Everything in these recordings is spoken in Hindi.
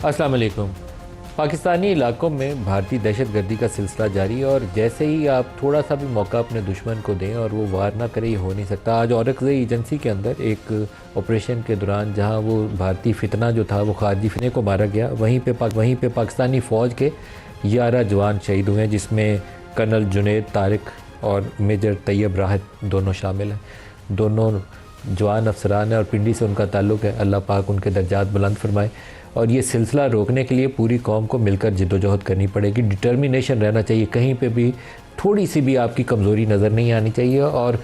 अस्सलाम वालेकुम। पाकिस्तानी इलाकों में भारतीय दहशतगर्दी का सिलसिला जारी है और जैसे ही आप थोड़ा सा भी मौका अपने दुश्मन को दें और वो वार ना करे, ये हो नहीं सकता। आज औरकज़ई एजेंसी के अंदर एक ऑपरेशन के दौरान जहां वो भारतीय फितना जो था वो खारजी फितने को मारा गया, वहीं पे पाकिस्तानी फ़ौज के 11 जवान शहीद हुए हैं, जिसमें कर्नल जुनैद तारिक और मेजर तैयब राहत दोनों शामिल हैं। दोनों जवान अफसरान हैं और पिंडी से उनका ताल्लुक़ है। अल्लाह पाक उनके दर्जात बुलंद फरमाए। और ये सिलसिला रोकने के लिए पूरी कौम को मिलकर जिद्दोजहद करनी पड़ेगी, डिटर्मिनेशन रहना चाहिए। कहीं पे भी थोड़ी सी भी आपकी कमज़ोरी नज़र नहीं आनी चाहिए और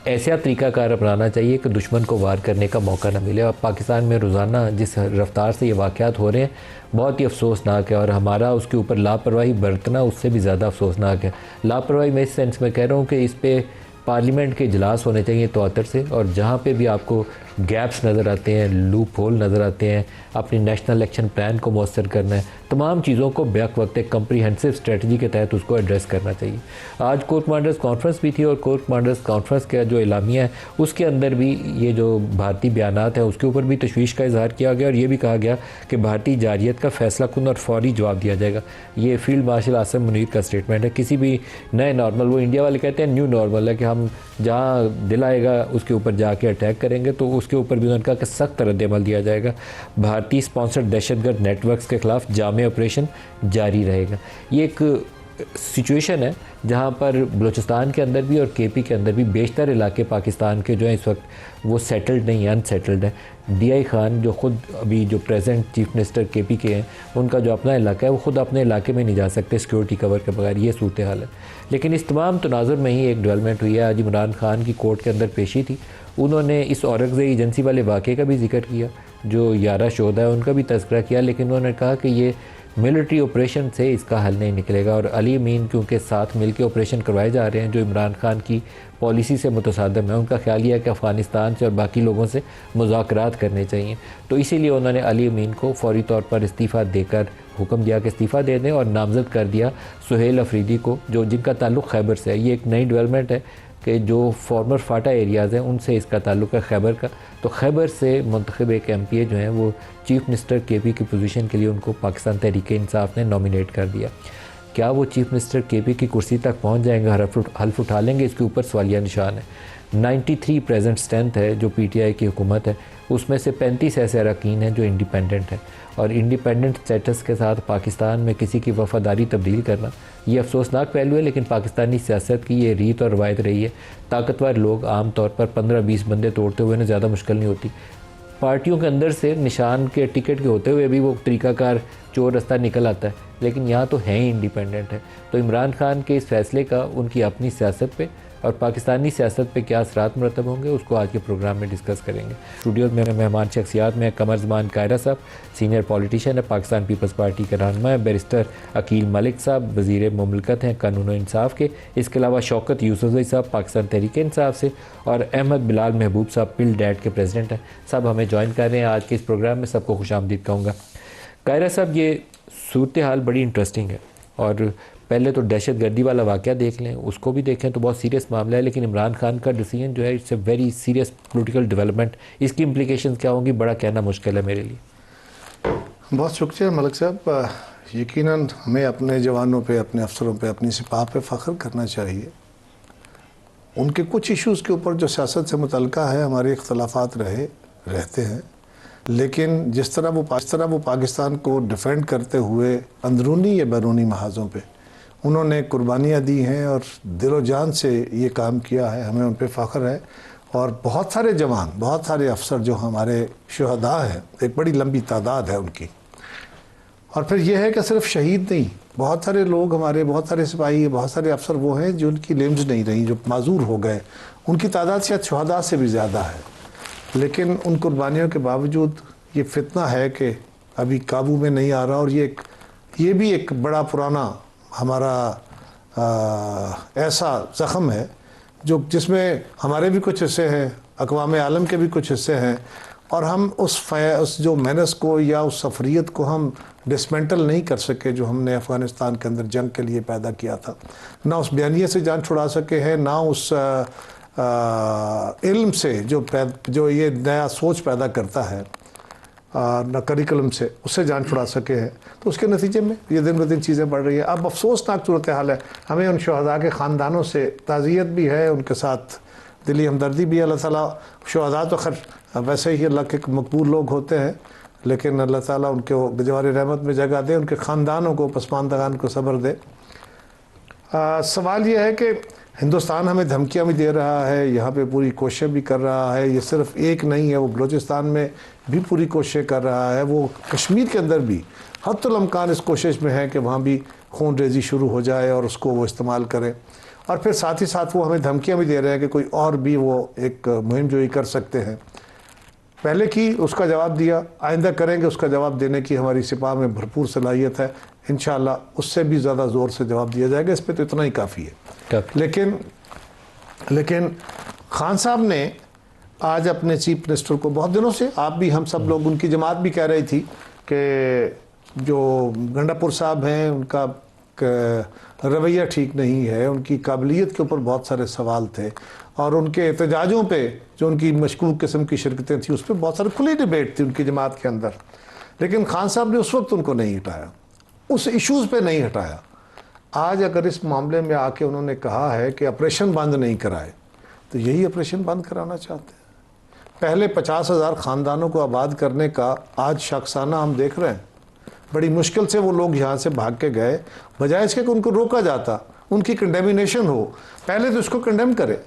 ऐसा तरीक़ाकार अपनाना चाहिए कि दुश्मन को वार करने का मौका ना मिले। और पाकिस्तान में रोज़ाना जिस रफ्तार से ये वाक़यात हो रहे हैं बहुत ही अफसोसनाक है और हमारा उसके ऊपर लापरवाही बरतना उससे भी ज़्यादा अफसोसनाक है। लापरवाही मैं इस सेंस में कह रहा हूँ कि इस पर पार्लियामेंट के इजलास होने चाहिए तौर से, और जहाँ पे भी आपको गैप्स नज़र आते हैं, लूप होल नज़र आते हैं, अपनी नेशनल एक्शन प्लान को मौसर करना है, तमाम चीज़ों को बैक वक्त एक कम्प्रीहेंसिव स्ट्रेटजी के तहत उसको एड्रेस करना चाहिए। आज कोर कमांडर्स कॉन्फ्रेंस भी थी और कोर कमांडर्स कॉन्फ्रेंस का जो एलामिया है उसके अंदर भी ये जो भारतीय बयानात हैं उसके ऊपर भी तशवीश का इजहार किया गया और ये भी कहा गया कि भारतीय जारियत का फैसला कुन और फौरी जवाब दिया जाएगा। ये फील्ड मार्शल आसिम मुनीर का स्टेटमेंट है। किसी भी नए नॉर्मल, वो इंडिया वाले कहते हैं न्यू नॉर्मल है कि हम जहाँ दिल आएगा उसके ऊपर जाके अटैक करेंगे, तो उसके ऊपर भी उन्होंने कहा कि सख्त रद्द-ए-अमल दिया जाएगा। भारतीय स्पॉन्सर्ड दहशतगर्द नेटवर्क्स के ख़िलाफ़ जामे ऑपरेशन जारी रहेगा। ये एक सिचुएशन है जहाँ पर बलूचिस्तान के अंदर भी और केपी के अंदर भी बेशतर इलाके पाकिस्तान के जो हैं इस वक्त वो सेटल्ड नहीं, अनसेटल्ड है। डीआई खान जो ख़ुद अभी जो प्रेजेंट चीफ मिनिस्टर केपी के हैं, उनका जो अपना इलाका है वो ख़ुद अपने इलाके में नहीं जा सकते सिक्योरिटी कवर के बगैर। ये सूरत हाल है। लेकिन इस तमाम तनाजुर में ही एक डेवलपमेंट हुई है। आज इमरान खान की कोर्ट के अंदर पेशी थी। उन्होंने इस औरकज़ई एजेंसी वाले वाक़े का भी जिक्र किया, जो 11 शोधा है उनका भी तज़किरा किया, लेकिन उन्होंने कहा कि ये मिलिट्री ऑपरेशन से इसका हल नहीं निकलेगा। और अली अमीन क्योंकि साथ मिल के ऑपरेशन करवाए जा रहे हैं जो इमरान खान की पॉलिसी से मुतसादम है, उनका ख्याल यह है कि अफ़गानिस्तान से और बाकी लोगों से मुज़ाकरात करने चाहिए। तो इसीलिए उन्होंने अली अमीन को फ़ौरी तौर पर इस्तीफ़ा देकर हुक्म दिया कि इस्तीफ़ा दे दें और नामज़द कर दिया सुहेल अफरीदी को, जो जिनका ताल्लुक़ खैबर से है। ये एक नई डेवलपमेंट है कि जो फॉर्मर फाटा एरियाज़ हैं उनसे इसका ताल्लुक़ है खैबर का। तो खैबर से मुंतखब एक MPA जो हैं वो चीफ मिनिस्टर KP की पोजीशन के लिए उनको पाकिस्तान तहरीक-ए-इंसाफ ने नॉमिनेट कर दिया। क्या वो चीफ मिनिस्टर KP की कुर्सी तक पहुंच जाएंगे, हल्फ उठा लेंगे, इसके ऊपर सवालिया निशान है। 93 प्रेजेंट स्ट्रेंथ है जो PTI की हुकूमत है, उसमें से 35 ऐसे अरकान हैं जो इंडिपेंडेंट हैं। और इंडिपेंडेंट स्टेटस के साथ पाकिस्तान में किसी की वफादारी तब्दील करना ये अफसोसनाक पहलू है, लेकिन पाकिस्तानी सियासत की ये रीत और रवायत रही है। ताकतवर लोग आम तौर पर 15-20 बंदे तोड़ते हुए ना ज़्यादा मुश्किल नहीं होती। पार्टियों के अंदर से निशान के टिकट के होते हुए भी वो तरीक़ाकार चोर रास्ता निकल आता है, लेकिन यहाँ तो हैं ही इंडिपेंडेंट है। तो इमरान खान के इस फैसले का उनकी अपनी सियासत पे और पाकिस्तानी सियासत पे क्या असरात मुरतब होंगे उसको आज के प्रोग्राम में डिस्कस करेंगे। स्टूडियो में मेहमान शख्सियात में कमर ज़मान कायरा साहब, सीनियर पॉलिटिशियन है, पाकिस्तान पीपल्स पार्टी के रहनुमा है। बैरिस्टर अकील मलिक साहब वज़ीर मुमलिकत हैं कानून और इंसाफ के। इसके अलावा शौकत यूसुफ़ज़ई साहब पाकिस्तान तहरीक-ए-इंसाफ से, और अहमद बिलाल महबूब साहब पिल डैट के प्रेसिडेंट हैं। सब हमें ज्वाइन कर रहे हैं आज के इस प्रोग्राम में। सबको खुशामदीद कहूँगा। कायरा साहब, ये सूरत हाल बड़ी इंटरेस्टिंग है और पहले तो दहशत गर्दी वाला वाक़या देख लें, उसको भी देखें तो बहुत सीरियस मामला है, लेकिन इमरान खान का डिसीजन जो है it's a very serious political development. इसकी इम्प्लिकेशंस क्या होंगी बड़ा कहना मुश्किल है मेरे लिए। बहुत शुक्रिया मलिक साहब। यकीनन हमें अपने जवानों पे, अपने अफसरों पे, अपनी सिपाह पे फ़ख्र करना चाहिए। उनके कुछ इश्यूज़ के ऊपर जो सियासत से मुतल्लिका है हमारे इख्तलाफात रहते हैं, लेकिन जिस तरह वो पाकिस्तान को डिफेंड करते हुए अंदरूनी या बैरूनी महाज़ों पे उन्होंने कुर्बानियाँ दी हैं और दिलो जान से ये काम किया है, हमें उन पे फ़ख्र है। और बहुत सारे जवान, बहुत सारे अफसर जो हमारे शुहदा हैं, एक बड़ी लंबी तादाद है उनकी। और फिर यह है कि सिर्फ शहीद नहीं, बहुत सारे लोग हमारे, बहुत सारे सिपाही, बहुत सारे अफसर वो हैं जो उनकी लिम्स नहीं रही, जो माजूर हो गए, उनकी तादाद शायद शुहदा से भी ज़्यादा है। लेकिन उन कुर्बानियों के बावजूद ये फितना है कि अभी काबू में नहीं आ रहा। और ये भी एक बड़ा पुराना हमारा ऐसा ज़ख़म है जिसमें हमारे भी कुछ हिस्से हैं, अक़वाम आलम के भी कुछ हिस्से हैं, और हम उस जो मेहनत को या उस सफरियत को हम डिसमेंटल नहीं कर सके जो हमने अफ़गानिस्तान के अंदर जंग के लिए पैदा किया था। ना उस बयानिए से जान छुड़ा सके हैं, ना उस इल्म से जो ये नया सोच पैदा करता है। न करिकुलम से उससे जान छुड़ा सके हैं। तो उसके नतीजे में ये दिन ब दिन चीज़ें बढ़ रही हैं। अब अफसोसनाक सूरत हाल है, हमें उन शहदा के ख़ानदानों से ताज़ियत भी है, उनके साथ दिली हमदर्दी भी है। अल्लाह ताला शहदा तो खैर वैसे ही अल्लाह के मकबूल लोग होते हैं, लेकिन अल्लाह ताला उनके गजवार रहमत में जगह दे, उनके ख़ानदानों को, पसमानदगान को सब्र दे। सवाल यह है कि हिंदुस्तान हमें धमकियाँ भी दे रहा है, यहाँ पे पूरी कोशिश भी कर रहा है। ये सिर्फ एक नहीं है, वो बलूचिस्तान में भी पूरी कोशिश कर रहा है, वो कश्मीर के अंदर भी हत्तुल इम्कान इस कोशिश में है कि वहाँ भी खून रेजी शुरू हो जाए और उसको वो इस्तेमाल करें। और फिर साथ ही साथ वो हमें धमकियाँ भी दे रहे हैं कि कोई और भी वो एक मुहिम जोई कर सकते हैं। पहले की उसका जवाब दिया, आइंदा करेंगे, उसका जवाब देने की हमारी सिपाह में भरपूर सलाहियत है। इंशाअल्लाह उससे भी ज़्यादा ज़ोर से जवाब दिया जाएगा। इस पर तो इतना ही काफ़ी है। लेकिन खान साहब ने आज अपने चीफ मिनिस्टर को, बहुत दिनों से आप भी, हम सब लोग, उनकी जमात भी कह रही थी कि जो गंडापुर साहब हैं उनका रवैया ठीक नहीं है, उनकी काबिलियत के ऊपर बहुत सारे सवाल थे और उनके एहतजाजों पे जो उनकी मशकूक किस्म की शिरकतें थी उस पर बहुत सारी खुली डिबेट थी उनकी जमात के अंदर। लेकिन खान साहब ने उस वक्त उनको नहीं हटाया, उस इश्यूज़ पे नहीं हटाया। आज अगर इस मामले में आके उन्होंने कहा है कि ऑपरेशन बंद नहीं कराए, तो यही ऑपरेशन बंद कराना चाहते हैं। पहले 50,000 ख़ानदानों को आबाद करने का आज शख्साना हम देख रहे हैं। बड़ी मुश्किल से वो लोग यहाँ से भाग के गए, बजाय इसके कि उनको रोका जाता, उनकी कंडेमिनेशन हो। पहले तो उसको कंडेम करे,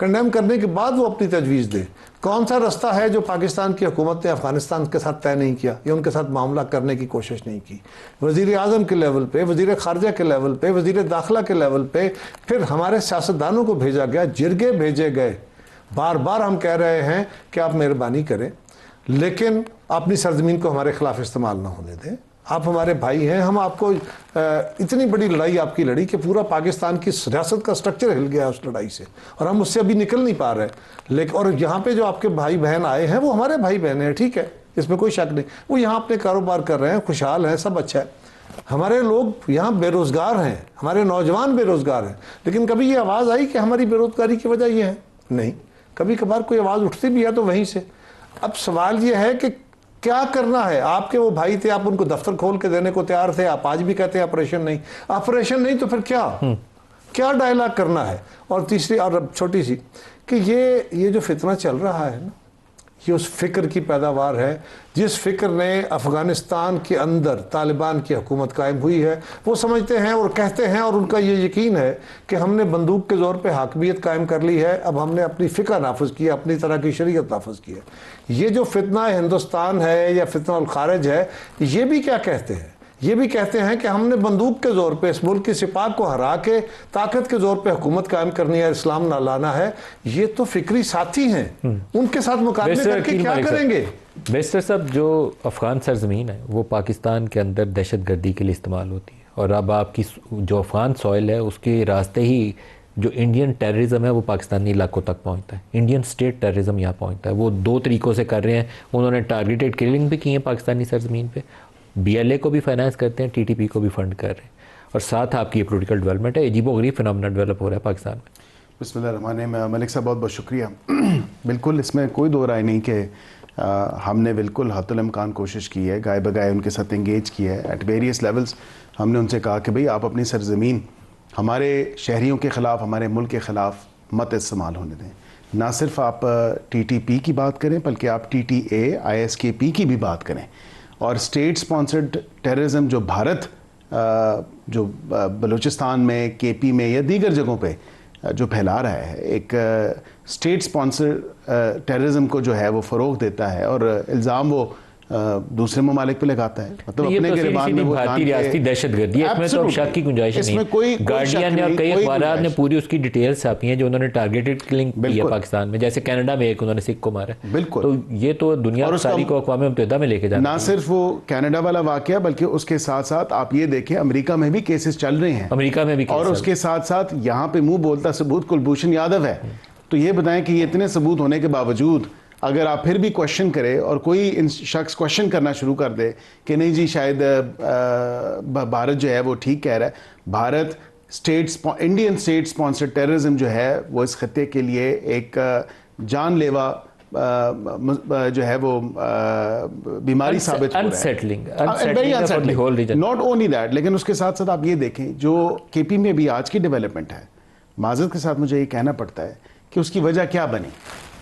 कंडेम करने के बाद वो अपनी तजवीज़ दे। कौन सा रास्ता है जो पाकिस्तान की हुकूमत ने अफ़गानिस्तान के साथ तय नहीं किया या उनके साथ मामला करने की कोशिश नहीं की। वज़ीर आज़म के लेवल पे, वज़ीर ख़ारजा के लेवल पे, वज़ीर दाखिला के लेवल पे, फिर हमारे सियासतदानों को भेजा गया, जिरगे भेजे गए। बार बार हम कह रहे हैं कि आप मेहरबानी करें, लेकिन अपनी सरजमीन को हमारे ख़िलाफ़ इस्तेमाल ना होने दें। आप हमारे भाई हैं, हम आपको इतनी बड़ी लड़ाई आपकी लड़ी कि पूरा पाकिस्तान की रियासत का स्ट्रक्चर हिल गया उस लड़ाई से और हम उससे अभी निकल नहीं पा रहे। लेकिन और यहाँ पे जो आपके भाई बहन आए हैं वो हमारे भाई बहन हैं, ठीक है, इसमें कोई शक नहीं। वो यहाँ अपने कारोबार कर रहे हैं, खुशहाल हैं, सब अच्छा है। हमारे लोग यहाँ बेरोज़गार हैं, हमारे नौजवान बेरोज़गार हैं। लेकिन कभी ये आवाज़ आई कि हमारी बेरोज़गारी की वजह ये है? नहीं। कभी कभार कोई आवाज़ उठती भी है तो वहीं से। अब सवाल ये है कि क्या करना है। आपके वो भाई थे, आप उनको दफ्तर खोल के देने को तैयार थे, आप आज भी कहते हैं ऑपरेशन नहीं। ऑपरेशन नहीं तो फिर क्या डायलॉग करना है। और तीसरी और छोटी सी कि ये जो फितना चल रहा है ना, ये उस फिक्र की पैदावार है जिस फिक्र ने अफ़गानिस्तान के अंदर तालिबान की हुकूमत कायम हुई है। वो समझते हैं और कहते हैं और उनका ये यकीन है कि हमने बंदूक के ज़ोर पे हाकमियत कायम कर ली है, अब हमने अपनी फ़िक्र नाफिज की है, अपनी तरह की शरीयत नाफिज की है। ये जो फितना हिंदुस्तान है या फितना उल खारिज है, ये भी क्या कहते हैं? ये भी कहते हैं कि हमने बंदूक के ज़ोर पे इस मुल्क की सिपाह को हरा के ताकत के ज़ोर पे हुकूमत कायम करनी है, इस्लाम ना लाना है। ये तो फिक्री साथी हैं, उनके साथ मुकाबले करके क्या करेंगे? बेस्टर साहब, जो अफ़गान सरजमीन है वो पाकिस्तान के अंदर दहशत गर्दी के लिए इस्तेमाल होती है और अब आपकी जो अफ़गान सॉइल है उसके रास्ते ही जो इंडियन टेररिज्म है वो पाकिस्तानी इलाकों तक पहुंचता है। इंडियन स्टेट टेररिज्म यहाँ पहुंचता है। वो दो तरीक़ों से कर रहे हैं। उन्होंने टारगेटेड किलिंग भी की है पाकिस्तानी सरजमीन पे, BLA को भी फाइनेंस करते हैं, TTP को भी फंड कर रहे हैं, और साथ आपकी ये पोलिटिकल डेवलपमेंट है, अजीबोगरीब फिनोमेना डेवलप हो रहा है पाकिस्तान में। बिस्मिल्लाह। मलिक साहब बहुत बहुत शुक्रिया। बिल्कुल इसमें कोई दो राय नहीं कि हमने बिल्कुल हत्तुल इम्कान कोशिश की है, गाय बगाए उनके साथ इंगेज किया है एट वेरियस लेवल्स। हमने उनसे कहा कि भाई आप अपनी सरजमीन हमारे शहरियों के ख़िलाफ़, हमारे मुल्क के ख़िलाफ़ मत इस्तेमाल होने दें। ना सिर्फ आप TTP की बात करें बल्कि आप TTA ISKP की भी बात करें। और स्टेट स्पॉन्सर्ड टेररिज्म जो भारत जो बलूचिस्तान में, KP में या दीगर जगहों पे जो फैला रहा है, एक स्टेट स्पॉन्सर टेररिज्म को जो है वो फ़रोग़ देता है और इल्ज़ाम वो दूसरे ममालिक पे लगाता है। मतलब अपने गिरबान में वो भारतीय रियासती दहशतगर्दी है, इसमें तो शक की गुंजाइश नहीं। कोई गार्डियन ने और कई अखबार ने पूरी उसकी डिटेल्स छापी हैं जो उन्होंने टारगेटेड किलिंग की है पाकिस्तान में, जैसे कनाडा में एक उन्होंने सिख को मारा। बिल्कुल। तो ये तो दुनिया सारी को अक़वाम मुत्तहिदा में लेके जाना। ना सिर्फ वो कनाडा वाला वाकया बल्कि उसके साथ साथ आप ये देखें अमेरिका में भी केसेस चल रहे हैं, अमेरिका में भी, और उसके साथ साथ यहाँ पे मुंह बोलता सबूत कुलभूषण यादव है। तो ये बताएं कि ये इतने सबूत होने के बावजूद अगर आप फिर भी क्वेश्चन करें और कोई शख्स क्वेश्चन करना शुरू कर दे कि नहीं जी शायद भारत जो है वो ठीक कह रहा है, Bharat Indian state sponsored terrorism जो है वो इस खत्ते के लिए एक जानलेवा जो है वो बीमारी साबित हो रहा है। नॉट ओनली दैट, लेकिन उसके साथ साथ आप ये देखें जो केपी में भी आज की डेवलपमेंट है, माजरत के साथ मुझे ये कहना पड़ता है कि उसकी वजह क्या बनी।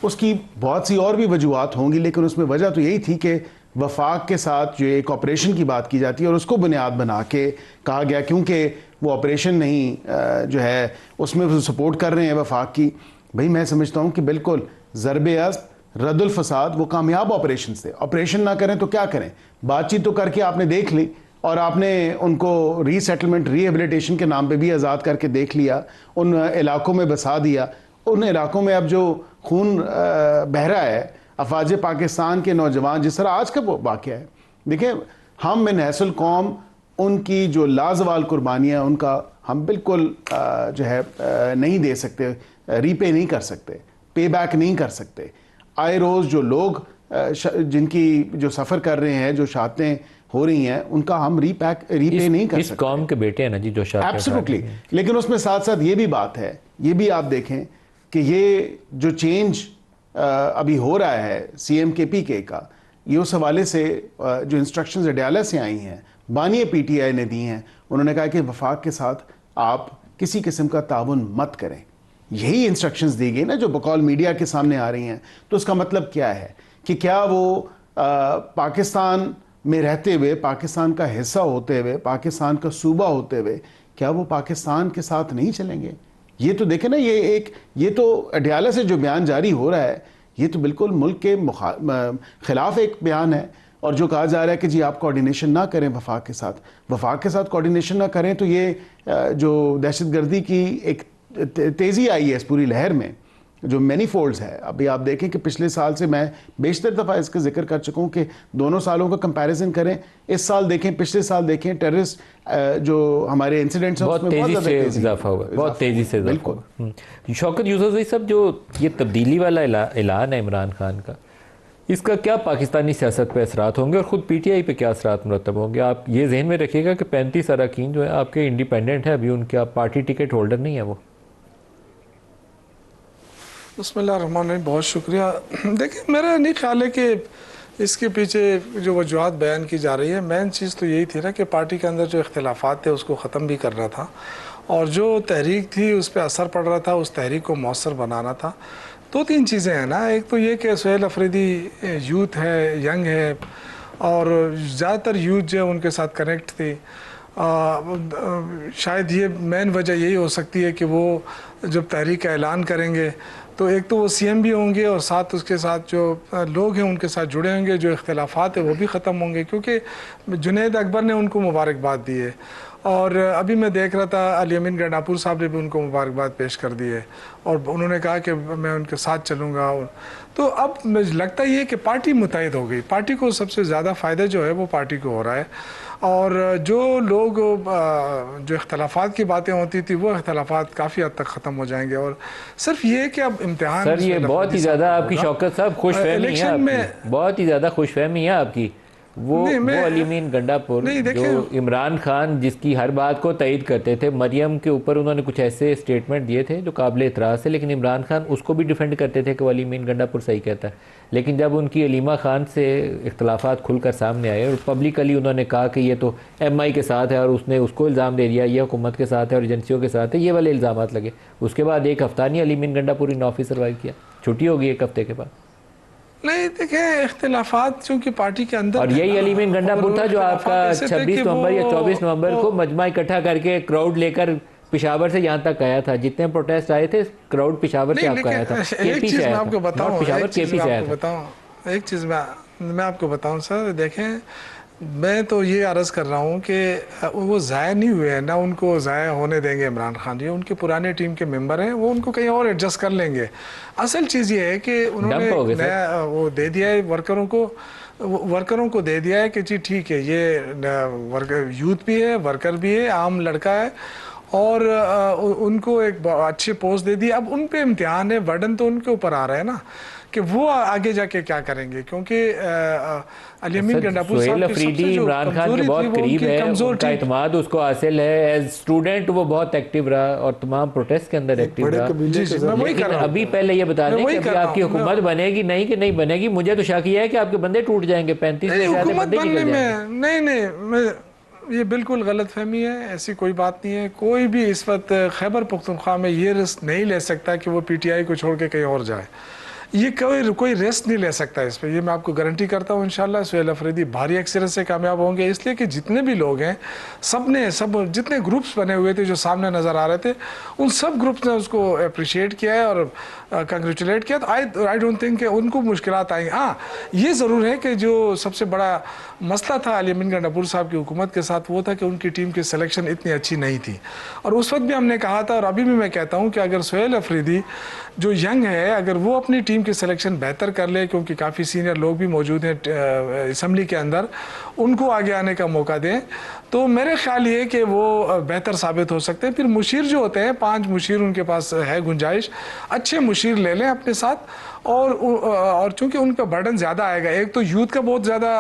उसकी बहुत सी और भी वजूहत होंगी, लेकिन उसमें वजह तो यही थी कि वफाक के साथ जो एक ऑपरेशन की बात की जाती है और उसको बुनियाद बना के कहा गया, क्योंकि वो ऑपरेशन नहीं जो है उसमें सपोर्ट कर रहे हैं वफाक की। भाई मैं समझता हूँ कि बिल्कुल ज़रब-ए-अस्ब रद्दुल फसाद वो कामयाब ऑपरेशन थे। ऑपरेशन ना करें तो क्या करें, बातचीत तो करके आपने देख ली और आपने उनको रीसेटलमेंट रिहेबिलिटेशन के नाम पे भी आज़ाद करके देख लिया, उन इलाकों में बसा दिया। उन इलाकों में अब जो खून बह रहा है, अफवाज पाकिस्तान के नौजवान, जिस तरह आज का वाक़या है, देखिए हम मिन हैसुल कौम उनकी जो लाजवाल कुर्बानियाँ उनका हम बिल्कुल जो है नहीं दे सकते, रीपे नहीं कर सकते, पे बैक नहीं कर सकते। आए रोज़ जो लोग जिनकी जो सफ़र कर रहे हैं, जो शहादतें हो रही हैं, उनका हम रीपे नहीं कर सकते। इस कौम के बेटे हैं ना जी जो शहादतें। एब्सोल्युटली। लेकिन उसमें साथ साथ ये भी बात है, ये भी आप देखें कि ये जो चेंज अभी हो रहा है CMKP के का, ये उस हवाले से जो इंस्ट्रक्शंस अडयाला से आई हैं, बानी PTI ने दी हैं, उन्होंने कहा कि वफाक के साथ आप किसी किस्म का ताउन मत करें। यही इंस्ट्रक्शंस दी गई ना जो बकौल मीडिया के सामने आ रही हैं। तो उसका मतलब क्या है कि क्या वो पाकिस्तान में रहते हुए, पाकिस्तान का हिस्सा होते हुए, पाकिस्तान का सूबा होते हुए, क्या वो पाकिस्तान के साथ नहीं चलेंगे? ये तो देखें ना, ये तो अडयाला से जो बयान जारी हो रहा है, ये तो बिल्कुल मुल्क के खिलाफ एक बयान है। और जो कहा जा रहा है कि जी आप कोऑर्डिनेशन ना करें वफाक के साथ कोऑर्डिनेशन ना करें, तो ये जो दहशतगर्दी की एक तेज़ी आई है इस पूरी लहर में, जो मैनी फोल्ड्स है। अभी आप देखें कि पिछले साल से मैं बेशतर दफ़ा इसका जिक्र कर चुका हूँ कि दोनों सालों का कंपैरिजन करें, इस साल देखें, पिछले साल देखें, टेररिस्ट जो हमारे इंसिडेंट्स हैं बहुत तेज़ी से इजाफा हुआ, बहुत तेज़ी से बिल्कुल। शौकत यूसुफ साहब, जो ये तब्दीली वाला ऐलान है इमरान खान का, इसका क्या पाकिस्तानी सियासत पे असरात होंगे और ख़ुद PTI पे क्या असरात मुरतब होंगे? आप ये जहन में रखिएगा कि 35 अरकान जो है आपके इंडिपेंडेंट है, अभी उनके आप पार्टी टिकट होल्डर नहीं है वो। बिस्मिल्लाहिर्रहमानिर्रहीम, बहुत शुक्रिया। देखिए, मेरा नहीं ख्याल है कि इसके पीछे जो वजूहत बयान की जा रही है, मेन चीज़ तो यही थी ना कि पार्टी के अंदर जो इख्तिलाफात थे उसको ख़त्म भी करना था, और जो तहरीक थी उस पर असर पड़ रहा था, उस तहरीक को मौसर बनाना था। दो तीन चीज़ें हैं ना, एक तो ये कि सुहेल अफरीदी यूथ है, यंग है, और ज़्यादातर यूथ जो है उनके साथ कनेक्ट थी। शायद ये मेन वजह यही हो सकती है कि वो जब तहरीक का ऐलान करेंगे तो एक तो वो CM भी होंगे और साथ उसके साथ जो लोग हैं उनके साथ जुड़े होंगे, जो इख्तिलाफात है वो भी ख़त्म होंगे, क्योंकि जुनैद अकबर ने उनको मुबारकबाद दी है और अभी मैं देख रहा था अली अमीन गंडापुर साहब ने भी उनको मुबारकबाद पेश कर दी है और उन्होंने कहा कि मैं उनके साथ चलूँगा। तो अब मुझे लगता ये कि पार्टी मुतहद हो गई, पार्टी को सबसे ज़्यादा फ़ायदा जो है वो पार्टी को हो रहा है, और जो लोग जो इख्तलाफात की बातें होती थी वो इख्तलाफात काफ़ी हद तक ख़त्म हो जाएंगे। और सिर्फ ये कि अब इम्तिहान, सर ये बहुत ही ज़्यादा आपकी शौकत साहब खुशफहमी है आपकी, बहुत ही ज़्यादा खुशफहमी है आपकी। वो अली अमीन गंडापुर जो इमरान खान जिसकी हर बात को तईद करते थे, मरियम के ऊपर उन्होंने कुछ ऐसे स्टेटमेंट दिए थे जो काबिल एतराज़ थे, लेकिन इमरान खान उसको भी डिफेंड करते थे कि अली अमीन गंडापुर सही कहता है। लेकिन जब उनकी अलीमा खान से इख्तलाफात खुलकर सामने आए और पब्लिकली उन्होंने कहा कि ये तो MI के साथ है और उसने उसको इल्ज़ाम दे दिया, ये हुकूमत के साथ है और एजेंसियों के साथ है, ये वाले इल्ज़ाम लगे, उसके बाद एक हफ़्ता नहीं अली अमीन गंडापुर इन ऑफिस सर्वाइव किया, छुट्टी होगी एक हफ्ते के बाद। नहीं देखें, इख्तिलाफात चूँकि पार्टी के अंदर, और यही अली अमीन गंडापुर था जो आपका 26 नवंबर या 24 नवंबर को मजमा इकट्ठा करके क्राउड लेकर पेशावर से यहाँ तक आया था, जितने प्रोटेस्ट आए थे क्राउड पेशावर से आपका आया था। एक चीज़ मैं आपको बताऊँ, एक चीज़ मैं आपको बताऊँ सर, देखें मैं तो ये अर्ज़ कर रहा हूँ कि वो ज़ाया नहीं हुए हैं, ना उनको ज़ाया होने देंगे इमरान खान जी, उनके पुराने टीम के मेंबर हैं, वो उनको कहीं और एडजस्ट कर लेंगे। असल चीज़ ये है कि उन्होंने नया वो दे दिया है वर्करों को दे दिया है कि जी ठीक है, ये वर्कर यूथ भी है, वर्कर भी है, आम लड़का है, और उनको एक अच्छी पोस्ट दे दी। अब उन पे इम्तिहान है, बर्डन तो उनके ऊपर आ रहा है ना कि वो आगे जाके क्या करेंगे, क्योंकि अली अमीन गंडापुर सोहेल साहब की अफरीदी सबसे जो इमरान खान के कमजोरी बहुत थी वो करीब उनकी है, कमजोर उनका थी। इत्मीनान उसको हासिल है। एज स्टूडेंट वो बहुत एक्टिव रहा और तमाम प्रोटेस्ट के अंदर एक्टिव बड़े रहा। कबीले जी के जी, जरिए- मैं वही कर लेकिन रहा हूँ। अभी पहले ये बता मैं दें वही कि अभी कर रहा आपकी हूँ। हुकूमत बनेगी नहीं कि नहीं बनेगी, मुझे तो शक ये है कि आपके बंदे टूट जाएंगे, 35 में नहीं, से आधे हुकूमत बंदे बनने निकल में जाएंगे। नहीं, मैं ये बिल्कुल गलत फहमी है, ऐसी कोई बात नहीं है। कोई भी इस वक्त खैबर पख्तूनख्वा में ये रिस्क नहीं ले सकता कि वो पीटीआई को छोड़ के कहीं और जाए। ये कोई रिस्क नहीं ले सकता इस पर, ये मैं आपको गारंटी करता हूँ। इंशाल्लाह सोहेल अफरीदी भारी अक्सरियत से कामयाब होंगे, इसलिए कि जितने भी लोग हैं सब जितने ग्रुप्स बने हुए थे जो सामने नज़र आ रहे थे, उन सब ग्रुप्स ने उसको अप्रिशिएट किया है और कंग्रेचुलेट किया। तो आई डोंट थिंक कि उनको मुश्किलात आई। हाँ, ये ज़रूर है कि जो सबसे बड़ा मसला था अली अमीन गंडापुर साहब की हुकूमत के साथ वो था कि उनकी टीम की सिलेक्शन इतनी अच्छी नहीं थी। और उस वक्त भी हमने कहा था और अभी भी मैं कहता हूँ कि अगर सोहेल अफरीदी जो यंग है, अगर वो अपनी टीम की सिलेक्शन बेहतर कर ले, क्योंकि काफ़ी सीनियर लोग भी मौजूद हैं असम्बली के अंदर, उनको आगे आने का मौका दें, तो मेरे ख्याल ये कि वो बेहतर साबित हो सकते हैं। फिर मुशीर जो होते हैं, 5 मुशीर उनके पास है गुंजाइश, अच्छे मुशीर ले लें अपने साथ। और चूंकि उन पर बर्डन ज़्यादा आएगा, एक तो यूथ का बहुत ज़्यादा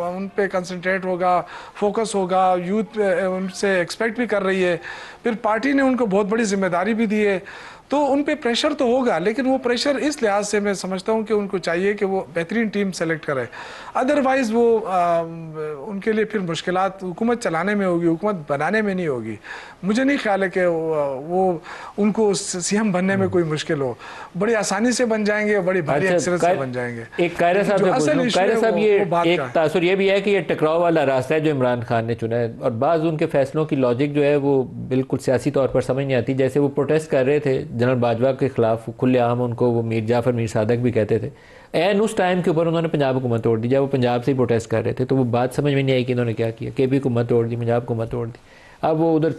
उन पे कंसंट्रेट होगा, फोकस होगा, यूथ उनसे एक्सपेक्ट भी कर रही है, फिर पार्टी ने उनको बहुत बड़ी जिम्मेदारी भी दी है, तो उन पे प्रेशर तो होगा। लेकिन वो प्रेशर इस लिहाज से मैं समझता हूँ कि उनको चाहिए कि वो बेहतरीन टीम सेलेक्ट करें, अदरवाइज़ वो उनके लिए फिर मुश्किलात हुकूमत चलाने में होगी, हुकूमत बनाने में नहीं होगी। मुझे नहीं ख्याल है कि वो उनको सीएम बनने में कोई मुश्किल हो, बड़ी आसानी से बन जाएंगे, बड़ी भारी अक्सरियत से बन जाएंगे। एक कायरा साहब से पूछूं, कायरा साहब ये एक है। तासुर ये भी है कि ये टकराव वाला रास्ता है जो इमरान खान ने चुना है, और बाज़ उनके फैसलों की लॉजिक जो है वो बिल्कुल सियासी तौर पर समझ नहीं आती। जैसे वो प्रोटेस्ट कर रहे थे जनरल बाजवा के खिलाफ, खुलेआम उनको वो मीर जाफ़र मीर सादक भी कहते थे, एन उस टाइम के ऊपर उन्होंने पंजाब हुकूमत तोड़ दी, जब वो पंजाब से ही प्रोटेस्ट कर रहे थे। तो वो बात समझ में नहीं आई कि इन्होंने क्या किया, के पी हुकूमत तोड़ दी, पंजाब हुकूमत तोड़ दी, अब वो उधर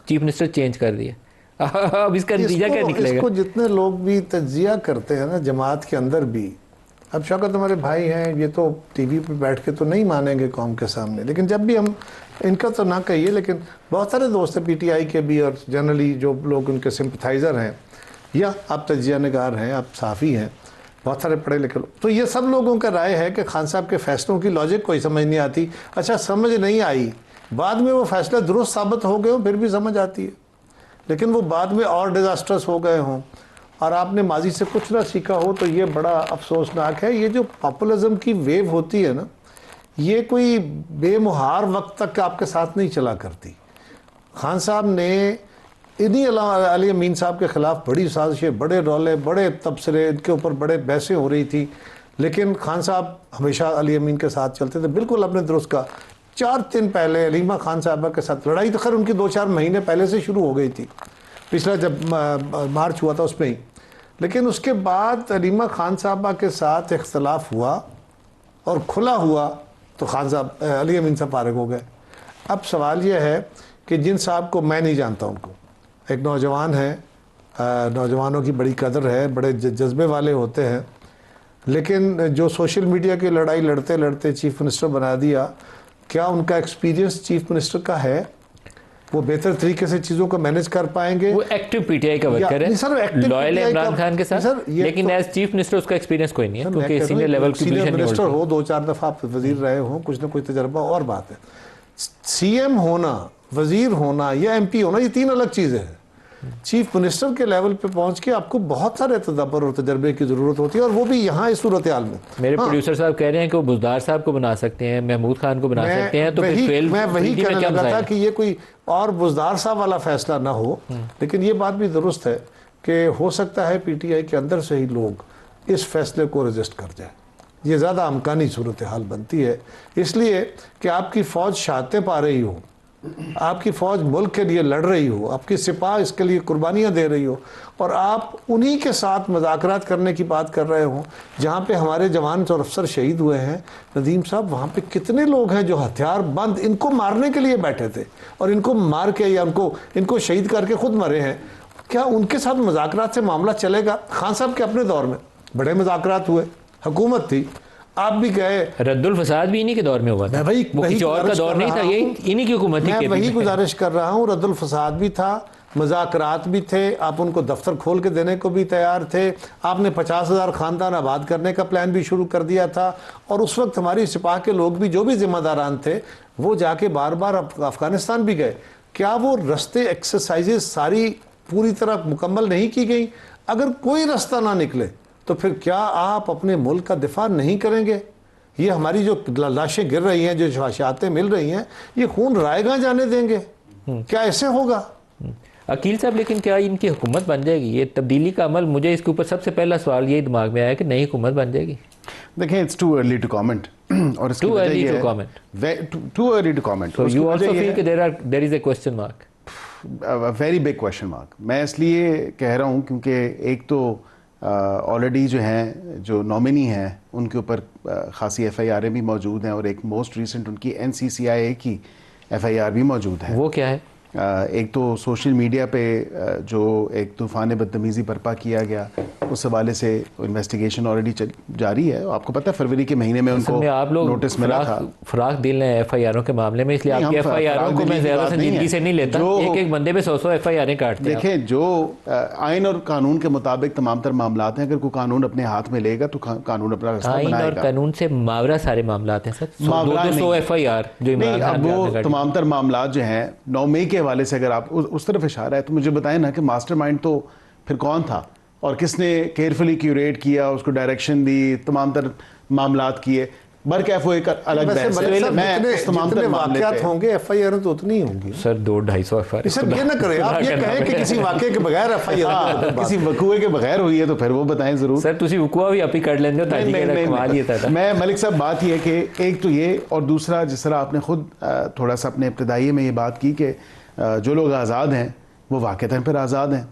चीफ मिनिस्टर चेंज कर दिया। अब इसका नतीजा क्या निकलेगा? इसको जितने लोग भी तज्जिया करते हैं ना जमात के अंदर भी, अब शौकत हमारे भाई हैं, ये तो टीवी पे बैठ के तो नहीं मानेंगे कौम के सामने, लेकिन जब भी हम इनका तो ना कहिए, लेकिन बहुत सारे दोस्त हैं पीटीआई के भी और जनरली जो लोग उनके सिंपथाइज़र हैं या आप तज्जिया निगार हैं, आप साफ़ी हैं, बहुत सारे पढ़े लिखे लोग, तो ये सब लोगों का राय है कि खान साहब के फैसलों की लॉजिक कोई समझ नहीं आती। अच्छा, समझ नहीं आई, बाद में वो फैसले दुरुस्त साबित हो गए हों फिर भी समझ आती है, लेकिन वो बाद में और डिज़ास्टर्स हो गए हों और आपने माजी से कुछ ना सीखा हो, तो ये बड़ा अफसोसनाक है। ये जो पॉपुलिज्म की वेव होती है ना, ये कोई बेमुहार वक्त तक आपके साथ नहीं चला करती। खान साहब ने इन्हीं अली अमीन साहब के ख़िलाफ़ बड़ी साजिशें, बड़े रौले, बड़े तबसरे, इनके ऊपर बड़े बहसें हो रही थी, लेकिन खान साहब हमेशा अली अमीन के साथ चलते थे। बिल्कुल आपने दुरुस्त कहा, 4 दिन पहले अलीमा खान साहबा के साथ लड़ाई तो खैर उनकी 2-4 महीने पहले से शुरू हो गई थी, पिछला जब मार्च हुआ था उसमें ही, लेकिन उसके बाद अलीमा खान साहबा के साथ इख्तलाफ हुआ और खुला हुआ तो खान साहब अली अमीन साहब फारिग हो गए। अब सवाल यह है कि जिन साहब को मैं नहीं जानता, उनको एक नौजवान है, नौजवानों की बड़ी कदर है, बड़े जज्बे वाले होते हैं, लेकिन जो सोशल मीडिया की लड़ाई लड़ते लड़ते चीफ मिनिस्टर बना दिया, क्या उनका एक्सपीरियंस चीफ मिनिस्टर का है? वो बेहतर तरीके से चीज़ों को मैनेज कर पाएंगे? वो एक्टिव पीटीआई का वर्कर है, लॉयल है इमरान खान के साथ, लेकिन एज चीफ मिनिस्टर उसका एक्सपीरियंस कोई नहीं है, क्योंकि सीनियर लेवल की सीनियर पोजीशन मिनिस्टर हो, 2-4 दफ़ा आप वजीर रहे हो, कुछ ना कुछ तजर्बा और बात है। सीएम होना, वजीर होना या एमपी होना, ये 3 अलग चीज़ें हैं। चीफ मिनिस्टर के लेवल पे पहुंच के आपको बहुत सारे तदब्बर और तजर्बे की ज़रूरत होती है, और वो भी यहाँ इस सूरत हाल में। मेरे प्रोड्यूसर साहब कह रहे हैं कि वो बुज़दार साहब को बना सकते हैं, महमूद खान को बना सकते हैं, तो मैं वही कहने लगा था कि ये कोई और बुज़दार साहब वाला फैसला ना हो, लेकिन ये बात भी दुरुस्त है कि हो सकता है पीटीआई के अंदर से ही लोग इस फैसले को रजिस्ट कर जाए। ये ज़्यादा अमकानी सूरत हाल बनती है, इसलिए कि आपकी फ़ौज शहादतें पा रही हो, आपकी फ़ौज मुल्क के लिए लड़ रही हो, आपकी सिपाह इसके लिए कुर्बानियाँ दे रही हो, और आप उन्हीं के साथ मुज़ाकरात करने की बात कर रहे हो जहाँ पे हमारे जवान और अफसर शहीद हुए हैं। नदीम साहब, वहाँ पे कितने लोग हैं जो हथियार बंद इनको मारने के लिए बैठे थे और इनको मार के या इनको शहीद करके खुद मरे हैं। क्या उनके साथ मुज़ाकरात से मामला चलेगा? खान साहब के अपने दौर में बड़े मुज़ाकरात हुए, हुकूमत थी, आप भी गए, रद्दुल फसाद भी इन्हीं के दौर में हुआ था, वो किसी और का दौर नहीं था, ये इन्हीं की हुकूमत थी। मैं वही गुजारिश कर रहा हूँ, रद्दुल फसाद भी था, मुज़ाकरात भी थे, आप उनको दफ्तर खोल के देने को भी तैयार थे, आपने 50,000 ख़ानदान आबाद करने का प्लान भी शुरू कर दिया था। और उस वक्त हमारी सिपाह के लोग भी जो भी जिम्मेदारान थे वो जाके बार बार अफ़गानिस्तान भी गए। क्या वो रस्ते एक्सरसाइजेज सारी पूरी तरह मुकम्मल नहीं की गई? अगर कोई रास्ता ना निकले तो फिर क्या आप अपने मुल्क का दिफा नहीं करेंगे? ये हमारी जो लाशें गिर रही हैं, जो शहादतें मिल रही हैं, ये खून रायगा जाने देंगे? क्या ऐसे होगा? अकील साहब, लेकिन क्या इनकी हुकूमत बन जाएगी? ये तब्दीली का अमल, मुझे इसके ऊपर सबसे पहला सवाल यही दिमाग में आया कि नई हुकूमत बन जाएगी। देखिए, it's too early to comment. और इसकी Too वजह early ये to है- comment. too early to comment. So उसकी you वजह also ये feel है- कि there is a question mark. Very big question mark. मैं इसलिए कह रहा हूँ क्योंकि एक तो ऑलरेडी जो हैं, जो नॉमिनी हैं, उनके ऊपर खासी FIR भी मौजूद हैं और एक मोस्ट रिसेंट उनकी NCCIA की FIR भी मौजूद है। वो क्या है? एक तो सोशल मीडिया पे जो एक तूफ़ान बदतमीज़ी बर्पा किया गया, उस हवाले से इन्वेस्टिगेशन ऑलरेडी जारी है। आपको पता है फरवरी के महीने में उनको आप लोग नोटिस मिला था। फराक दिल हैं FIR के मामले में, इसलिए नहीं, आपकी हम FIR को फराक मैं दिली की ज़्यादा बात नहीं संजीदगी है। से नहीं लेता। जो- एक एक बंदे पे 100 FIR काटते हैं। देखें, जो आइन और कानून के मुताबिक तमाम तर मामलात हैं, अगर कोई कानून अपने हाथ में लेगा तो कानून अपना रास्ता आइन और बनाएगा। कानून से मावरा सारे मामलात हैं सर। मामला 200 नहीं। FIR जो नहीं, इमरान खान अब पे वो आपने काटी। तमाम तर मामलात जो हैं 9 मई के हवाले से अगर आप उस तरफ इशारा है तो मुझे बताएं ना कि मास्टरमाइंड तो फिर कौन था और किसने केयरफुली क्यूरेट किया, उसको डायरेक्शन दी, तमाम तर मामलात किए। बरकैफ वो एक अलग वैसे बहस है। मलिक साहब, मैं जितने उस तमाम तर जितने मामले वाक़यात पे- होंगे FIR तो उतनी ही होंगी सर 200-250 FIR। सर। ये ना करें आप, ये कहें कि किसी वाक़े के बगैर FIR हाँ, किसी वकूए के बगैर हुई है तो फिर वो बताएं जरूर। सर तुसी वकुआ भी आप ही कर लेंगे हो ताजी के कमाल ही था। मैं मलिक साहब, बात ये है कि एक तो ये, और दूसरा जिस तरह आपने खुद थोड़ा सा अपने इब्तदाई में ये बात की कि जो लोग आज़ाद हैं वो वाक़तन फिर आज़ाद हैं।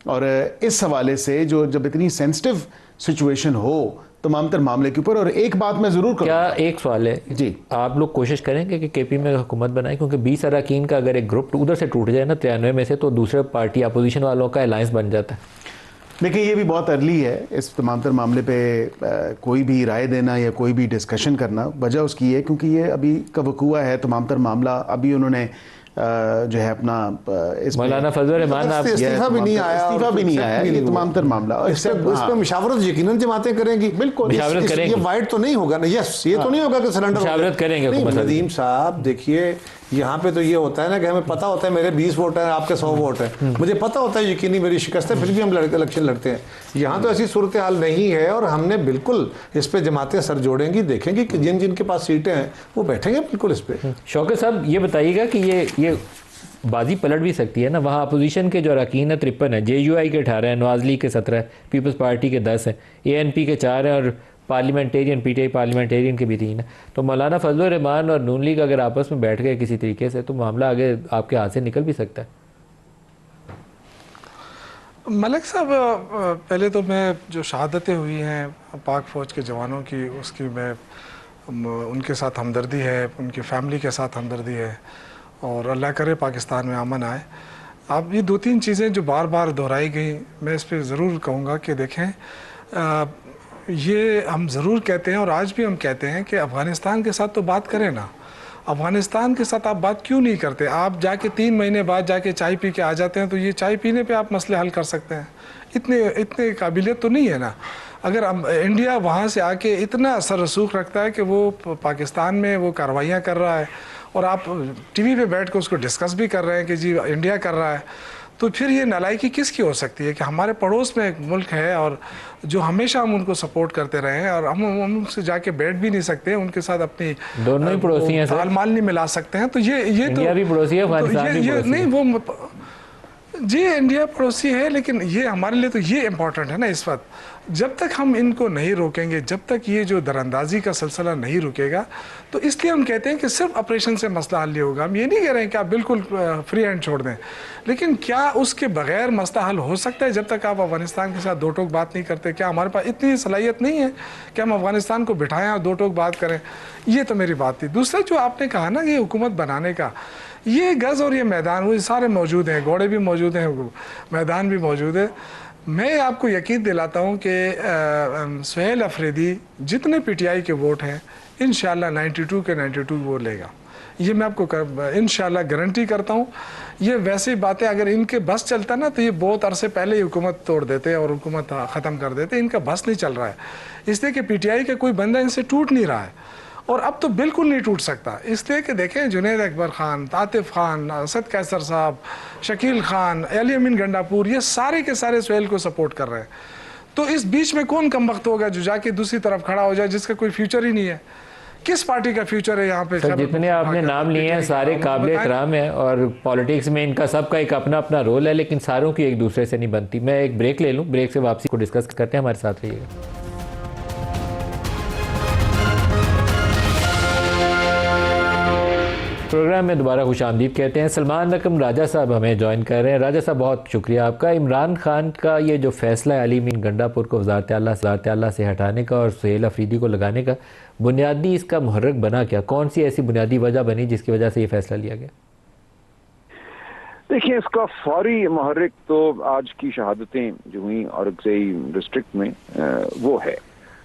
और इस हवाले से जो जब इतनी सेंसिटिव सिचुएशन हो तमाम तर मामले के ऊपर, और एक बात मैं ज़रूर करूँ, क्या एक सवाल है जी, आप लोग कोशिश करेंगे कि KP में हुकूमत बनाए? क्योंकि 20 अरकान का अगर एक ग्रुप उधर से टूट जाए ना 93 में से, तो दूसरे पार्टी अपोजिशन वालों का अलायंस बन जाता है। देखिए ये भी बहुत अर्ली है इस तमाम तर मामले पे कोई भी राय देना या कोई भी डिस्कशन करना। वजह उसकी है क्योंकि ये अभी का वकूआ है, तमाम तर मामला अभी उन्होंने जो है अपना इस मौलाना फजल रहमान आप इस्तीफा भी नहीं आया, इस्तीफा भी नहीं आया, ये तमाम तर मामला। और इस पर मुशावरत यकीनन जमातें करेंगी। बिल्कुल मुशावरत करेंगी। ये वाइड तो नहीं होगा ना? यस, ये तो नहीं होगा कि सिलेंडर मुशावरत करेंगे नहीं, हुकूमत। नदीम साहब देखिए, यहाँ पे तो ये होता है ना कि हमें पता होता है मेरे 20 वोट हैं, आपके 100 वोट हैं, मुझे पता होता है यकीनी मेरी शिकस्त है, फिर भी हम इलेक्शन लड़ते हैं। यहाँ तो ऐसी सूरत हाल नहीं है और हमने बिल्कुल इस पे जमातें सर जोड़ेंगी, देखेंगी कि जिन जिनके पास सीटें हैं वो बैठेंगे बिल्कुल इस पे। शौकत साहब ये बताइएगा कि ये बाजी पलट भी सकती है ना? वहाँ अपोजिशन के जो अरकान है 53 है, JUI के 18 हैं, नवाज लीग के 17 है, पीपल्स पार्टी के 10 हैं, ANP के 4 हैं और पार्लियामेंटेरियन PTI पार्लियामेंटेरियन के भी 3 है। तो मौलाना फजल रहमान और नून लीग अगर आपस में बैठ गए किसी तरीके से तो मामला आगे आपके हाथ से निकल भी सकता है। मलिक साहब, पहले तो मैं जो शहादतें हुई हैं पाक फ़ौज के जवानों की, उसकी मैं उनके साथ हमदर्दी है, उनकी फैमिली के साथ हमदर्दी है और अल्लाह करे पाकिस्तान में अमन आए। अब ये 2-3 चीज़ें जो बार बार दोहराई गई, मैं इस पर ज़रूर कहूँगा कि देखें, ये हम ज़रूर कहते हैं और आज भी हम कहते हैं कि अफ़गानिस्तान के साथ तो बात करें ना। अफ़गानिस्तान के साथ आप बात क्यों नहीं करते? आप जाके 3 महीने बाद जाके चाय पी के आ जाते हैं, तो ये चाय पीने पे आप मसले हल कर सकते हैं। इतने काबिलियत तो नहीं है ना। अगर इंडिया वहाँ से आके इतना असर रसूख रखता है कि वो पाकिस्तान में वो कार्रवाइयाँ कर रहा है और आप TV पे बैठ कर उसको डिस्कस भी कर रहे हैं कि जी इंडिया कर रहा है, तो फिर ये नालायकी किसकी हो सकती है कि हमारे पड़ोस में एक मुल्क है और जो हमेशा हम उनको सपोर्ट करते रहे हैं और हम उनसे जाके बैठ भी नहीं सकते, उनके साथ अपनी दोनों ही पड़ोसी हैं सर। तालमाल नहीं मिला सकते हैं। तो ये इंडिया भी पड़ोसी है, अफगानिस्तान भी पड़ोसी है। नहीं, वो जी इंडिया पड़ोसी है, लेकिन ये हमारे लिए तो ये इम्पोर्टेंट है ना इस वक्त। जब तक हम इनको नहीं रोकेंगे, जब तक ये जो दरअंदाजी का सिलसिला नहीं रुकेगा, तो इसलिए हम कहते हैं कि सिर्फ ऑपरेशन से मसला हल नहीं होगा। हम ये नहीं कह रहे हैं कि आप बिल्कुल फ्री हैंड छोड़ दें, लेकिन क्या उसके बगैर मसला हल हो सकता है जब तक आप अफगानिस्तान के साथ दो टोक बात नहीं करते? क्या हमारे पास इतनी सलाहियत नहीं है कि हम अफगानिस्तान को बिठाएं और दो टोक बात करें? ये तो मेरी बात थी। दूसरा जो आपने कहा ना ये हुकूमत बनाने का, ये गज़ और ये मैदान वो सारे मौजूद हैं, घोड़े भी मौजूद हैं, मैदान भी मौजूद है। मैं आपको यकीन दिलाता हूँ कि सुहेल अफरीदी जितने PTI के वोट हैं इंशाल्लाह 92 के 92 वो लेगा। ये मैं आपको इंशाल्लाह गारंटी करता हूँ। ये वैसी बातें अगर इनके बस चलता ना तो ये बहुत अरसे पहले ही हुकूमत तोड़ देते और हुकूमत ख़त्म कर देते। इनका बस नहीं चल रहा है, इसलिए कि पीटीआई का कोई बंदा इनसे टूट नहीं रहा है और अब तो बिल्कुल नहीं टूट सकता। इसलिए कि देखें जुनैद अकबर खान, आतिफ खान, असद कैसर साहब, शकील खान, अली अमीन गंडापुर, ये सारे के सारे सुहेल को सपोर्ट कर रहे हैं। तो इस बीच में कौन कमबख्त होगा जो जाके दूसरी तरफ खड़ा हो जाए जिसका कोई फ्यूचर ही नहीं है? किस पार्टी का फ्यूचर है यहाँ पे? सर जितने आपने नाम लिए हैं सारे काबिल एहतराम हैं और पॉलिटिक्स में इनका सबका एक अपना अपना रोल है, लेकिन सारों की एक दूसरे से नहीं बनती। मैं एक ब्रेक ले लूँ, ब्रेक से वापसी को डिस्कस करते हैं, हमारे साथ रहिएगा। प्रोग्राम में दोबारा खुश आमदीद कहते हैं। सलमान रकम राजा साहब हमें ज्वाइन कर रहे हैं। राजा साहब बहुत शुक्रिया आपका। इमरान खान का ये जो फैसला है अली मीन गंडापुर को वज़ारत आला से हटाने का और सुहेल अफरीदी को लगाने का, बुनियादी इसका मुहर्रिक बना क्या? कौन सी ऐसी बुनियादी वजह बनी जिसकी वजह से ये फैसला लिया गया? देखिए, इसका फौरी मुहर्रिक तो आज की शहादतें जो हुई औरंगज़ई डिस्ट्रिक्ट में वो है।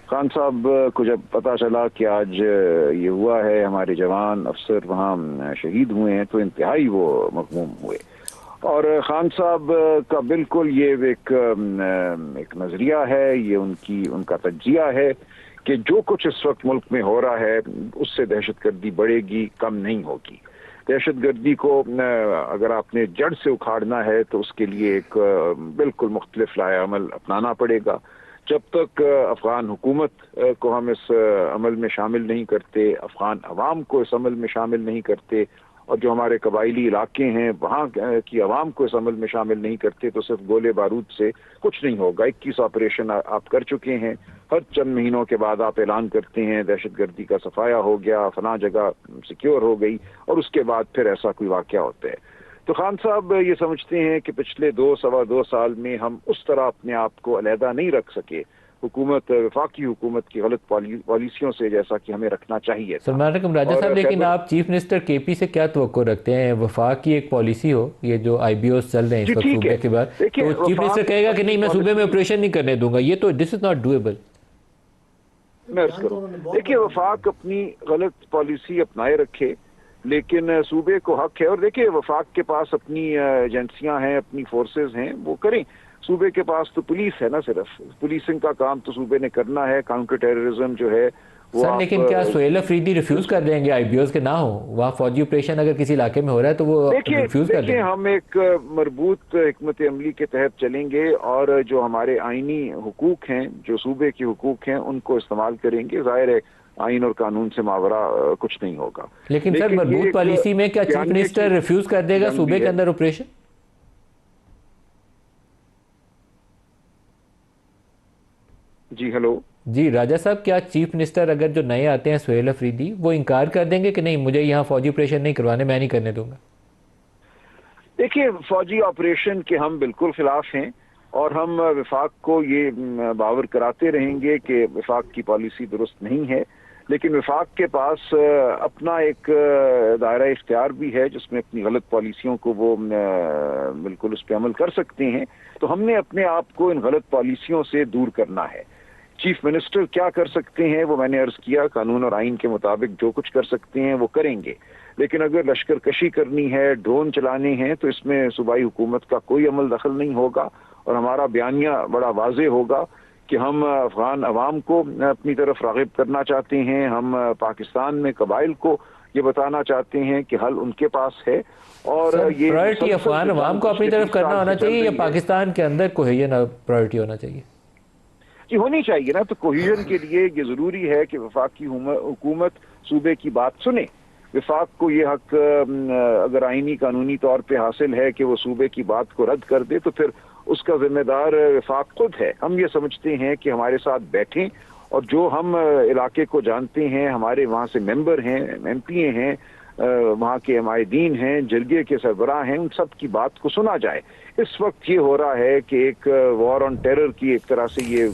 खान साहब को जब पता चला कि आज ये हुआ है, हमारे जवान अफसर वहाँ शहीद हुए हैं, तो इंतहाई वो मग़मूम हुए। और खान साहब का बिल्कुल ये एक नज़रिया है, ये उनका तज्जिया है कि जो कुछ इस वक्त मुल्क में हो रहा है उससे दहशतगर्दी बढ़ेगी, कम नहीं होगी। दहशतगर्दी को अगर आपने जड़ से उखाड़ना है तो उसके लिए एक बिल्कुल मुख्तलिफ लाया अमल अपनाना पड़ेगा। जब तक अफ़गान हुकूमत को हम इस अमल में शामिल नहीं करते, अफ़गान अवाम को इस अमल में शामिल नहीं करते और जो हमारे कबायली इलाके हैं वहाँ की अवाम को इस अमल में शामिल नहीं करते, तो सिर्फ गोले बारूद से कुछ नहीं होगा। 21 ऑपरेशन आप कर चुके हैं, हर चंद महीनों के बाद आप ऐलान करते हैं दहशतगर्दी का सफाया हो गया, फलां जगह सिक्योर हो गई, और उसके बाद फिर ऐसा कोई वाक़या होता है। तो खान साहब ये समझते हैं कि पिछले 2-2.25 साल में हम उस तरह अपने आप को अलहदा नहीं रख सके वफाकी हुकूमत की गलत पॉलिसियों से, जैसा कि हमें रखना चाहिए। सलमान रकम राजा साहब, लेकिन आप चीफ मिनिस्टर केपी से क्या तवक्को रखते हैं? वफाक की एक पॉलिसी हो, ये जो IBOs चल रहे हैं इस वक्त सूबे के बाद, तो चीफ मिनिस्टर कहेगा कि नहीं मैं सूबे में ऑपरेशन नहीं करने दूंगा, ये तो दिस इज नॉट डूएबल। देखिए, वफाक अपनी गलत पॉलिसी अपनाए रखे, लेकिन सूबे को हक है। और देखिए, वफाक के पास अपनी एजेंसियां हैं, अपनी फोर्सेस हैं, वो करें। सूबे के पास तो पुलिस है ना, सिर्फ पुलिसिंग का काम तो सूबे ने करना है। काउंटर टेररिज्म जो है वो सर, लेकिन क्या सुहेल अफरीदी रिफ्यूज कर देंगे IBOs के ना हो? वहाँ फौजी ऑपरेशन अगर किसी इलाके में हो रहा है तो वो रिफ्यूज कर देंगे? हम एक मरबूत हिकमत अमली के तहत चलेंगे और जो हमारे आईनी हुकूक हैं, जो सूबे के हुकूक हैं, उनको इस्तेमाल करेंगे। जाहिर है आइन और कानून से मावरा कुछ नहीं होगा। लेकिन सर, मरबूत पॉलिसी में क्या चीफ मिनिस्टर रिफ्यूज कर देगा सूबे के अंदर ऑपरेशन? जी हेलो जी राजा साहब, क्या चीफ मिनिस्टर अगर जो नए आते हैं सुहेल अफरीदी, वो इनकार कर देंगे कि नहीं मुझे यहाँ फौजी ऑपरेशन नहीं करवाने, मैं नहीं करने दूंगा? देखिए, फौजी ऑपरेशन के हम बिल्कुल खिलाफ हैं और हम वफाक को ये बावर कराते रहेंगे कि वफाक की पॉलिसी दुरुस्त नहीं है, लेकिन वफाक के पास अपना एक दायरा इख्तियार भी है जिसमें अपनी गलत पॉलिसियों को वो बिल्कुल उस पर अमल कर सकते हैं। तो हमने अपने आप को इन गलत पॉलिसियों से दूर करना है। चीफ मिनिस्टर क्या कर सकते हैं वो मैंने अर्ज किया, कानून और आइन के मुताबिक जो कुछ कर सकते हैं वो करेंगे, लेकिन अगर लश्कर कशी करनी है, ड्रोन चलाने हैं, तो इसमें सूबाई हुकूमत का कोई अमल दखल नहीं होगा और हमारा बयानिया बड़ा वाज़ेह होगा कि हम अफगान अवाम को अपनी तरफ राग़िब करना चाहते हैं। हम पाकिस्तान में कबाइल को ये बताना चाहते हैं कि हल उनके पास है और ये प्रायोरिटी अफगान अवाम को अपनी तरफ करना होना चाहिए या पाकिस्तान के अंदर कोहेजन प्रायोरिटी होना चाहिए? जी होनी चाहिए ना। तो कोहेजन के लिए ये जरूरी है कि वफाकी हुकूमत सूबे की बात सुने। वफाक को ये हक अगर आईनी कानूनी तौर पे हासिल है कि वो सूबे की बात को रद्द कर दे, तो फिर उसका जिम्मेदार वफाक खुद है। हम ये समझते हैं कि हमारे साथ बैठें और जो हम इलाके को जानते हैं, हमारे वहाँ से मेंबर हैं, MP हैं, वहाँ के माहिदीन हैं, जरगे के सरबराह हैं, उन सब की बात को सुना जाए। इस वक्त ये हो रहा है कि एक वॉर ऑन टेरर की एक तरह से ये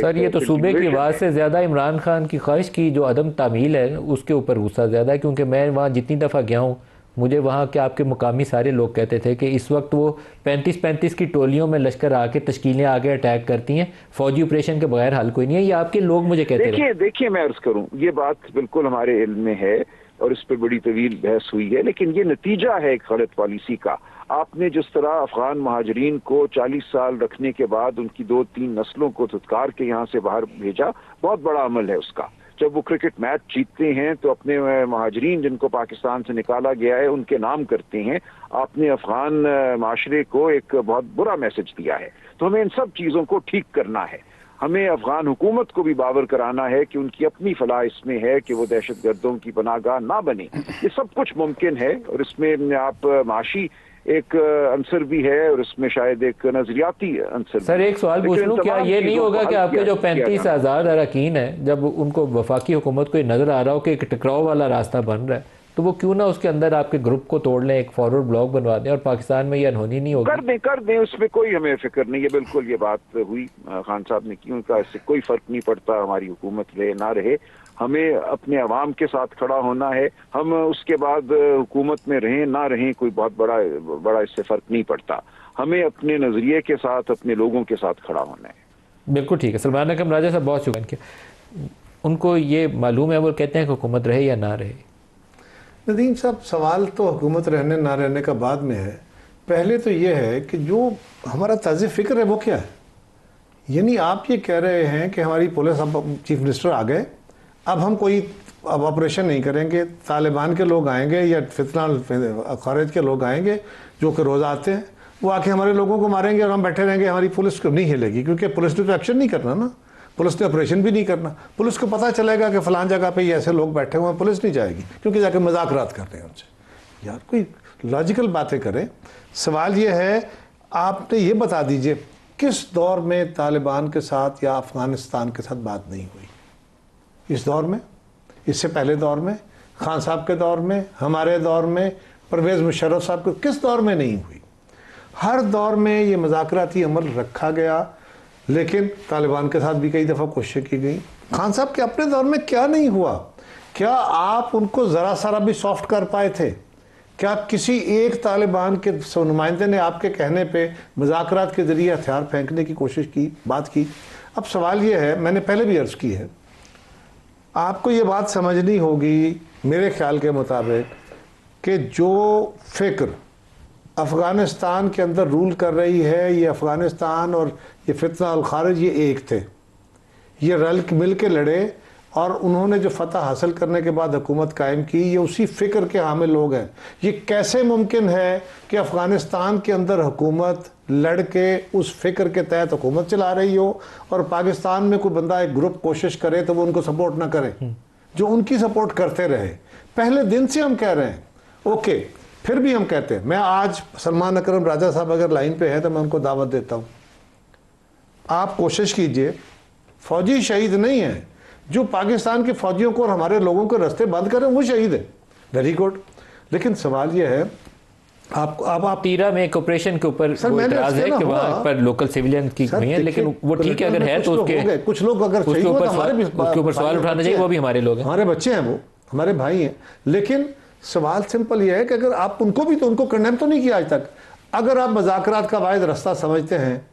सर ये तो सूबे की आवाज़ से ज़्यादा इमरान खान की ख्वाहिश की जो अदम तामील है उसके ऊपर गुस्सा ज़्यादा है, क्योंकि मैं वहाँ जितनी दफ़ा गया हूँ मुझे वहाँ के आपके मुकामी सारे लोग कहते थे कि इस वक्त वो 35-35 की टोलियों में लश्कर आके तश्कीलें आके अटैक करती हैं, फौजी ऑपरेशन के बगैर हल कोई नहीं है। ये आपके लोग मुझे कहते हैं। देखिए मैं अर्ज करूँ, ये बात बिल्कुल हमारे इल्म में है और इस पर बड़ी तवील बहस हुई है, लेकिन ये नतीजा है एक गलत पॉलिसी का। आपने जिस तरह अफगान महाजरीन को 40 साल रखने के बाद उनकी 2-3 नस्लों को धुतकार के यहाँ से बाहर भेजा, बहुत बड़ा अमल है उसका। जब वो क्रिकेट मैच जीतते हैं तो अपने महाजरीन जिनको पाकिस्तान से निकाला गया है उनके नाम करते हैं। आपने अफगान माशरे को एक बहुत बुरा मैसेज दिया है। तो हमें इन सब चीज़ों को ठीक करना है। हमें अफगान हुकूमत को भी बावर कराना है कि उनकी अपनी फलाह इसमें है कि वो दहशत गर्दों की पनाहगाह ना बने। ये सब कुछ मुमकिन है और इसमें आप माशी एक अंसर भी है और इसमें शायद एक नजरियाती अंसर। सर एक सवाल पूछ लूँ, क्या ये नहीं होगा कि आपके जो 35,000 अरकान हैं, जब उनको वफाकी हुकूमत को ये नज़र आ रहा हो कि एक टकराव वाला रास्ता बन रहा है, तो वो क्यों ना उसके अंदर आपके ग्रुप को तोड़ लें, एक फॉरवर्ड ब्लॉक बनवा दें और पाकिस्तान में ये अनहोनी नहीं होगी? कर दें, उसमें कोई हमें फिक्र नहीं है। बिल्कुल ये बात हुई खान साहब ने की, उनका इससे कोई फर्क नहीं पड़ता हमारी हुकूमत रहे ना रहे। हमें अपने अवाम के साथ खड़ा होना है। हम उसके बाद हुकूमत में रहें ना रहें कोई बहुत बड़ा इससे फर्क नहीं पड़ता। हमें अपने नजरिए के साथ अपने लोगों के साथ खड़ा होना है। बिल्कुल ठीक है। सलमान अकरम राजा साहब बहुत शुक्रिया। उनको ये मालूम है, वो कहते हैं कि हुकूमत रहे या ना रहे? नदीम साहब, सवाल तो हुकूमत रहने ना रहने का बाद में है। पहले तो ये है कि जो हमारा तर्ज़ फ़िक्र है वो क्या है। यानी आप ये कह रहे हैं कि हमारी पुलिस, अब चीफ मिनिस्टर आ गए, अब हम कोई अब ऑपरेशन नहीं करेंगे, तालिबान के लोग आएंगे या फितना खारिज के लोग आएंगे जो कि रोज़ आते हैं, वो आके हमारे लोगों को मारेंगे और हम बैठे रहेंगे, हमारी पुलिस को नहीं हिलेगी। क्योंकि पुलिस ने तो एक्शन नहीं करना ना, पुलिस ने ऑपरेशन भी नहीं करना। पुलिस को पता चलेगा कि फ़लान जगह पे ये ऐसे लोग बैठे हुए हैं, पुलिस नहीं जाएगी क्योंकि जाके मजाकरात कर रहे हैं उनसे। यार कोई लॉजिकल बातें करें। सवाल ये है, आपने ये बता दीजिए किस दौर में तालिबान के साथ या अफ़गानिस्तान के साथ बात नहीं हुई? इस दौर में, इससे पहले दौर में, खान साहब के दौर में, हमारे दौर में, परवेज़ मुशर्रफ साहब के, किस दौर में नहीं हुई? हर दौर में ये मज़ाकराती अमल रखा गया, लेकिन तालिबान के साथ भी कई दफ़ा कोशिश की गई। खान साहब के अपने दौर में क्या नहीं हुआ? क्या आप उनको ज़रा सारा भी सॉफ्ट कर पाए थे? क्या किसी एक तालिबान के नुमाइंदे ने आपके कहने पे मज़ाकरात के ज़रिए हथियार फेंकने की कोशिश की, बात की? अब सवाल ये है, मैंने पहले भी अर्ज़ की है, आपको ये बात समझनी होगी मेरे ख्याल के मुताबिक कि जो फ़िक्र अफ़गानिस्तान के अंदर रूल कर रही है, ये अफ़गानिस्तान और ये फितना अल खारिज ये एक थे, ये रल मिल के लड़े और उन्होंने जो फतह हासिल करने के बाद हुकूमत कायम की, ये उसी फ़िक्र के हामिल लोग हैं। ये कैसे मुमकिन है कि अफ़गानिस्तान के अंदर हुकूमत लड़ के उस फ़िक्र के तहत हुकूमत चला रही हो और पाकिस्तान में कोई बंदा एक ग्रुप कोशिश करे तो वो उनको सपोर्ट ना करे, जो उनकी सपोर्ट करते रहे? पहले दिन से हम कह रहे हैं, ओके, फिर भी हम कहते हैं। मैं आज सलमान अकरम राजा साहब अगर लाइन पे है तो मैं उनको दावत देता हूँ, आप कोशिश कीजिए। फ़ौजी शहीद नहीं है, जो पाकिस्तान के फ़ौजियों को और हमारे लोगों के रास्ते बंद करें वो शहीद है, वेरी गुड। लेकिन सवाल ये है, आप टीरा में एक ऑपरेशन के ऊपर इतराज है कि वहाँ पर लोकल सिविलियन की हुई है, लेकिन वो ठीक है अगर है तो उसके कुछ लोग अगर उसके ऊपर सवाल उठाना चाहिए, वो भी हमारे लोग हैं, हमारे बच्चे हैं, वो हमारे भाई हैं। लेकिन सवाल सिंपल ये है कि अगर आप उनको भी, तो उनको कंडेम तो नहीं किया आज तक। अगर आप मज़ाकरात का वाहिद रास्ता समझते हैं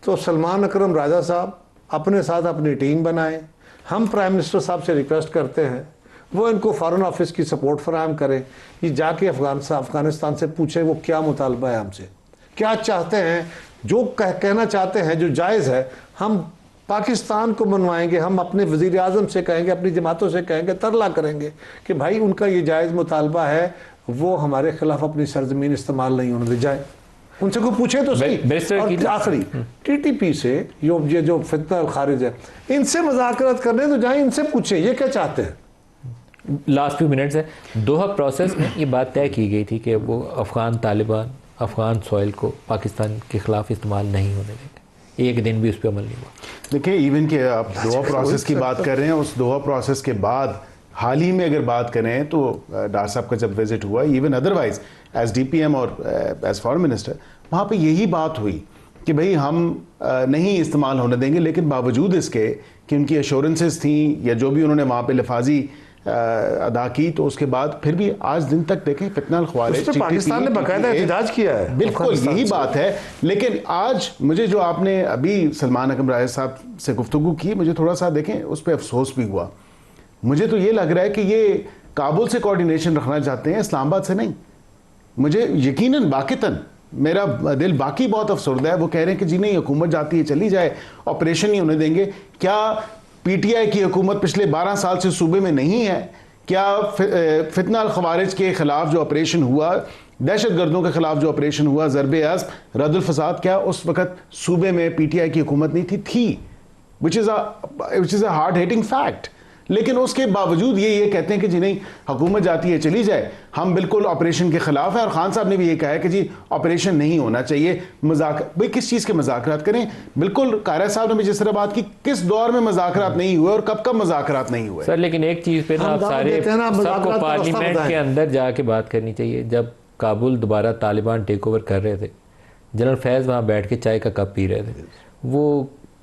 तो सलमान अकरम राजा साहब अपने साथ अपनी टीम बनाएं। हम प्राइम मिनिस्टर साहब से रिक्वेस्ट करते हैं वो इनको फ़ॉरेन ऑफिस की सपोर्ट फराहम करें। ये जाके अफ़गानिस्तान से पूछे वो क्या मुतालबा है हमसे, क्या चाहते हैं, जो कहना चाहते हैं जो जायज़ है, हम पाकिस्तान को मनवाएंगे। हम अपने वज़ीर आज़म से कहेंगे, अपनी जमातों से कहेंगे, तरला करेंगे कि भाई उनका ये जायज़ मुतालबा है, वो हमारे खिलाफ अपनी सरजमीन इस्तेमाल नहीं होने दी जाए। उनसे कोई पूछे तो सही। आखिरी TTP से ये जो फितना खारिज है, इनसे मज़ाकरात करने तो जाए, इनसे पूछे ये क्या चाहते हैं। लास्ट फ्यू मिनट्स है, दोहा प्रोसेस में ये बात तय की गई थी कि वो अफ़गान तालिबान अफ़गान सॉइल को पाकिस्तान के ख़िलाफ़ इस्तेमाल नहीं होने देंगे। एक दिन भी उस पर अमल नहीं हुआ। देखिए, इवन कि आप दोहा प्रोसेस की बात कर रहे हैं, उस दोहा प्रोसेस के बाद हाल ही में अगर बात करें तो डार साहब का जब विजिट हुआ, इवन अदरवाइज एज DPM और एज फॉरेन मिनिस्टर, वहाँ पे यही बात हुई कि भाई हम नहीं इस्तेमाल होने देंगे। लेकिन बावजूद इसके कि उनकी एश्योरेंसेस थी या जो भी उन्होंने वहाँ पे लफाजी अदा की, तो उसके बाद फिर भी आज दिन तक देखें फितना ख्वारिज पाकिस्तान ने बाकायदा एहतजाज किया है। बिल्कुल यही बात है। लेकिन आज मुझे जो आपने अभी सलमान अकरम राजा साहब से गुफ्तगू की, मुझे थोड़ा सा देखें उस पर अफसोस भी हुआ। मुझे तो ये लग रहा है कि ये काबुल से कोऑर्डिनेशन रखना चाहते हैं, इस्लामाबाद से नहीं। मुझे यकीनन बाकितन मेरा दिल बाकी बहुत अफसरदा है। वो कह रहे हैं कि जी नहीं, हुकूमत जाती है चली जाए, ऑपरेशन नहीं होने देंगे। क्या पीटीआई की हुकूमत पिछले 12 साल से सूबे में नहीं है? क्या फितना अल खवारिज के खिलाफ जो ऑपरेशन हुआ, दहशत गर्दों के खिलाफ जो ऑपरेशन हुआ, ज़रबे अज़्म, रद्दुल फसाद, क्या उस वक्त सूबे में पीटीआई की हुकूमत नहीं थी? Which is a hard hitting fact. लेकिन उसके बावजूद ये कहते हैं कि जी नहीं, हुकूमत जाती है चली जाए, हम बिल्कुल ऑपरेशन के खिलाफ है। और खान साहब ने भी ये कहा है कि जी ऑपरेशन नहीं होना चाहिए, मजाक। भाई किस चीज़ के मजाकरात करें? बिल्कुल कारा साहब ने भी जिस तरह बात की, किस दौर में मजाकरात नहीं हुए और कब कब मजाकरात नहीं हुए? सर लेकिन एक चीज़ पे ना आप सारे सबको पार्लियामेंट के अंदर जाके बात करनी चाहिए। जब काबुल दोबारा तालिबान टेक ओवर कर रहे थे, जनरल फैज़ वहाँ बैठ के चाय का कप पी रहे थे, वो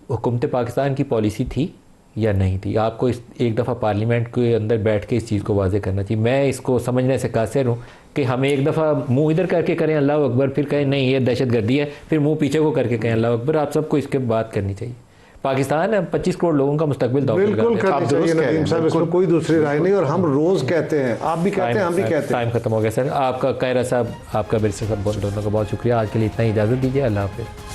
हुकूमत पाकिस्तान की पॉलिसी थी या नहीं थी? आपको इस एक दफ़ा पार्लियामेंट के अंदर बैठ के इस चीज़ को वाजे करना चाहिए। मैं इसको समझने से कासिर हूँ कि हमें एक दफ़ा मुंह इधर करके करें अल्लाह अकबर, फिर कहें नहीं ये दहशत गर्दी है, फिर मुंह पीछे को करके कहें अल्लाह अकबर। आप सबको इसके बात करनी चाहिए। पाकिस्तान है 25 करोड़ लोगों का मुस्तकबिल बिल्कुल करनी चाहिए नदीम साहब, इसमें कोई दूसरी राय नहीं। और हम रोज़ कहते हैं, आप भी कहते हैं, हम भी कहते हैं। टाइम खत्म हो गया सर। आपका कायरा साहब, आपका बिरसा साहब, दोनों का बहुत शुक्रिया। आज के लिए इतना ही, इजाज़त दीजिए। अल्लाह हाफ़िज़।